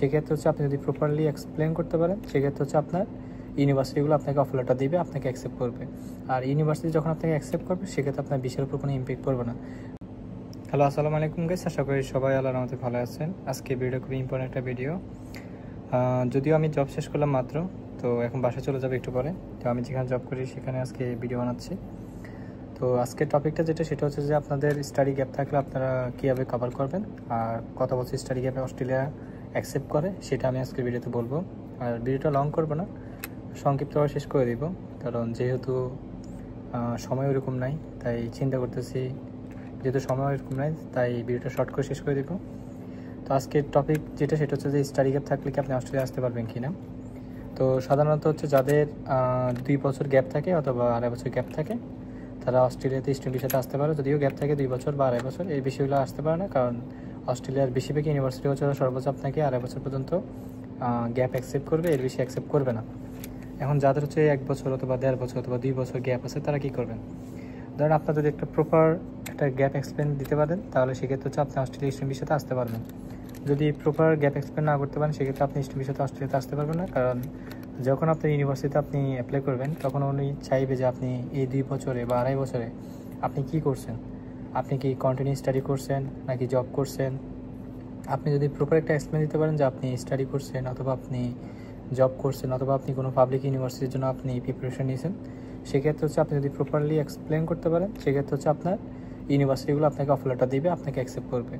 সেক্ষেত্রে হচ্ছে আপনি যদি প্রপারলি এক্সপ্লেন করতে পারেন, সেক্ষেত্রে হচ্ছে আপনার ইউনিভার্সিটিগুলো আপনাকে অফার লেটার দিবে, আপনাকে অ্যাকসেপ্ট করবে। আর ইউনিভার্সিটি যখন আপনাকে অ্যাকসেপ্ট করবে, সেক্ষেত্রে আপনার বিষয়ের উপর কোনো ইম্প্যাক্ট পড়বে না। হ্যালো, আসসালামু আলাইকুম গাইস, আশা করি সবাই আল্লাহর রহমতে ভালো আছেন। আজকে ভিডিও খুবই ইম্পর্টেন্ট একটা ভিডিও। যদিও আমি জব শেষ করলাম মাত্র, তো এখন বাসায় চলে যাবে একটু পরে। তো আমি যেখানে জব করি সেখানে আজকে ভিডিও বানাচ্ছি। তো আজকের টপিকটা সেটা হচ্ছে যে আপনাদের স্টাডি গ্যাপ থাকলে আপনারা কীভাবে কভার করবেন, আর কত বছর স্টাডি গ্যাপে অস্ট্রেলিয়া অ্যাকসেপ্ট করে সেটা আমি আজকের ভিডিওতে বলবো। আর ভিডিওটা লং করবো না, সংক্ষিপ্তভাবে শেষ করে দিব, কারণ যেহেতু সময় ওরকম নাই, তাই চিন্তা করতেছি যেহেতু সময় ওরকম নাই তাই ভিডিওটা শর্ট করে শেষ করে দিব। তো আজকের টপিক সেটা হচ্ছে যে স্টাডি গ্যাপ থাকলে কি আপনি অস্ট্রেলিয়া আসতে পারবেন কি না। তো সাধারণত হচ্ছে যাদের 2 বছর গ্যাপ থাকে অথবা 2.5 বছর গ্যাপ থাকে, তারা অস্ট্রেলিয়াতে স্টুডেন্ট ভিসাতে আসতে পারে। যদিও গ্যাপ থাকে 2 বছর বা 2.5 বছর, এই বিষয়গুলো আসতে পারে না, কারণ অস্ট্রেলিয়ার বেশিরভাগ ইউনিভার্সিটি হচ্ছে সর্বোচ্চ আপনাকে 2.5 বছর পর্যন্ত গ্যাপ অ্যাকসেপ্ট করবে, এর বেশি অ্যাকসেপ্ট করবে না। এখন যাদের হচ্ছে 1 বছর অথবা 1.5 বছর অথবা 2 বছর গ্যাপ আছে, তারা কী করবেন? ধরেন আপনার যদি একটা প্রপার একটা গ্যাপ এক্সপ্লেন দিতে পারেন, তাহলে সেক্ষেত্রে হচ্ছে আপনি অস্ট্রেলিয়া স্টুডেন্ট ভিসাতে আসতে পারবেন। যদি প্রপার গ্যাপ এক্সপ্লেন না করতে পারেন, সেক্ষেত্রে আপনি স্টুডেন্ট ভিসাতে অস্ট্রেলিয়াতে আসতে পারবেন না, কারণ যখন আপনি ইউনিভার্সিটিতে আপনি অ্যাপ্লাই করবেন, তখন উনি চাইবে যে আপনি এই 2 বছরে বা 2.5 বছরে আপনি কী করছেন। আপনি কি কন্টিনিউ স্টাডি করছেন নাকি জব করছেন? আপনি যদি প্রপার একটা এক্সপ্লেন দিতে পারেন যে আপনি স্টাডি করছেন অথবা আপনি জব করছেন অথবা আপনি কোনো পাবলিক ইউনিভার্সিটির জন্য আপনি প্রিপারেশন নিয়েছেন, সেক্ষেত্রে হচ্ছে আপনি যদি প্রপারলি এক্সপ্লেন করতে পারেন, সেক্ষেত্রে হচ্ছে আপনার ইউনিভার্সিটিগুলো আপনাকে অফার লেটার দিবে, আপনাকে অ্যাকসেপ্ট করবে।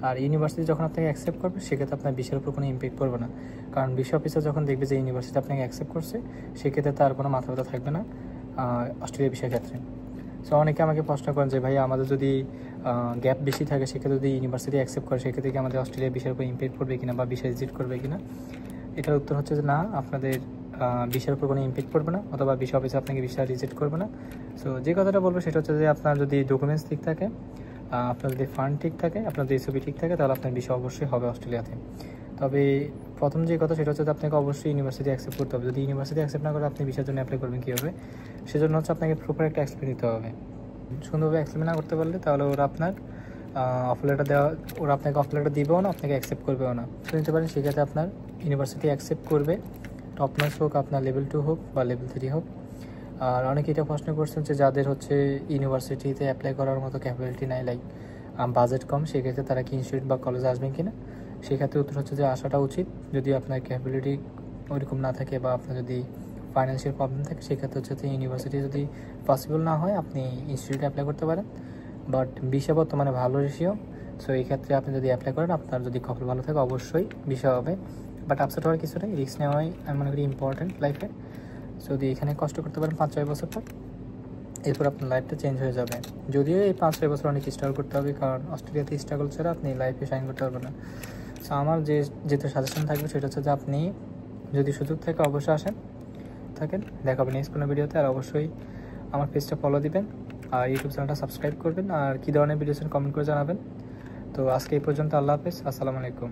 আর ইউনিভার্সিটি যখন আপনাকে অ্যাকসেপ্ট করবে, সেক্ষেত্রে আপনার বিষয়ের উপর কোনো ইম্প্যাক্ট পড়বে না, কারণ বিষয় অফিসার যখন দেখবে যে ইউনিভার্সিটি আপনাকে অ্যাকসেপ্ট করছে, সেক্ষেত্রে তার কোনো মাথা ব্যথা থাকবে না অস্ট্রেলিয়া বিষয়ের ক্ষেত্রে। সো অনেকে আমাকে প্রশ্ন করেন যে ভাই, আমাদের যদি গ্যাপ বেশি থাকে, সেক্ষেত্রে যদি ইউনিভার্সিটি অ্যাকসেপ্ট করে, সেক্ষেত্রে কি আমাদের অস্ট্রেলিয়া বিষয়ের উপর ইম্প্যাক্ট পড়বে কিনা বা বিষয় রিজেক্ট করবে কিনা। এটার উত্তর হচ্ছে যে না, আপনাদের বিষয়ের উপর কোনো ইম্প্যাক্ট পড়বে না, অথবা বিষয় অফিসে আপনাকে বিষয় রিজেক্ট করবে না। সো যে কথাটা বলবো সেটা হচ্ছে যে আপনার যদি ডকুমেন্টস ঠিক থাকে, আপনার যদি ফান্ড ঠিক থাকে, আপনার যদি এসওপি ঠিক থাকে, তাহলে আপনার বিষয় অবশ্যই হবে অস্ট্রেলিয়াতে। তবে প্রথম যে কথা সেটা হচ্ছে যে আপনাকে অবশ্যই ইউনিভার্সিটি অ্যাকসেপ্ট করতে হবে। যদি ইউনিভার্সিটি অ্যাকসেপ্ট না করে আপনি বিষয়ের জন্য অ্যাপ্লাই করবেন কীভাবে, সেজন্য হচ্ছে আপনাকে প্রপার একটা এক্সপ্লেন দিতে হবে। সুন্দরভাবে এক্সপ্লেন না করতে পারলে, তাহলে ওরা আপনার অফার লেটার ওরা আপনাকে অফার লেটার দিবেও না, আপনাকে অ্যাকসেপ্ট করবেও না। নিতে পারেন সেক্ষেত্রে আপনার ইউনিভার্সিটি অ্যাকসেপ্ট করবে, টপ নচ হোক, আপনার লেভেল 2 হোক বা লেভেল 3 হোক। আর অনেকে এটা প্রশ্ন করছেন যে যাদের হচ্ছে ইউনিভার্সিটিতে অ্যাপ্লাই করার মতো ক্যাপাবিলিটি নাই, লাইক বাজেট কম, সেক্ষেত্রে তারা কি ইনস্টিটিউট বা কলেজে আসবেন কিনা। সেক্ষেত্রে উত্তর হচ্ছে যে আসাটা উচিত। যদি আপনার ক্যাপাবিলিটি ওইরকম না থাকে বা আপনার যদি ফাইন্যান্সিয়াল প্রবলেম থাকে, সেক্ষেত্রে হচ্ছে ইউনিভার্সিটি যদি পসিবল না হয়, আপনি ইনস্টিটিউটে অ্যাপ্লাই করতে পারেন। বাট ভিসা বর্তমানে ভালো রেশিও, সো এই ক্ষেত্রে আপনি যদি অ্যাপ্লাই করেন, আপনার যদি কপাল ভালো থাকে, অবশ্যই ভিসা হবে। বাট আপসেট হওয়ার কিছু নেই, রিস্ক নেওয়াই আমি মনে করি ইম্পর্টেন্ট লাইফে। যদি এখানে কষ্ট করতে পারেন 5-6 বছর পর, এরপর আপনার লাইফটা চেঞ্জ হয়ে যাবে। যদিও এই 5-6 বছর অনেক স্ট্রাগল করতে হবে, কারণ অস্ট্রেলিয়াতে স্ট্রাগল ছাড়া আপনি লাইফে শাইন করতে পারবেন না। সো আমার যেটা সাজেশন থাকবে সেটা হচ্ছে যে আপনি যদি সুযোগ থাকে অবশ্যই থাকেন। দেখা হবে নেক্সট কোনো ভিডিওতে। আর অবশ্যই আমার পেজটা ফলো দিবেন আর ইউটিউব চ্যানেলটা সাবস্ক্রাইব করবেন, আর কী ধরনের ভিডিও কমেন্ট করে জানাবেন। তো আজকে এই পর্যন্ত, আল্লাহ হাফেজ, আসসালামু আলাইকুম।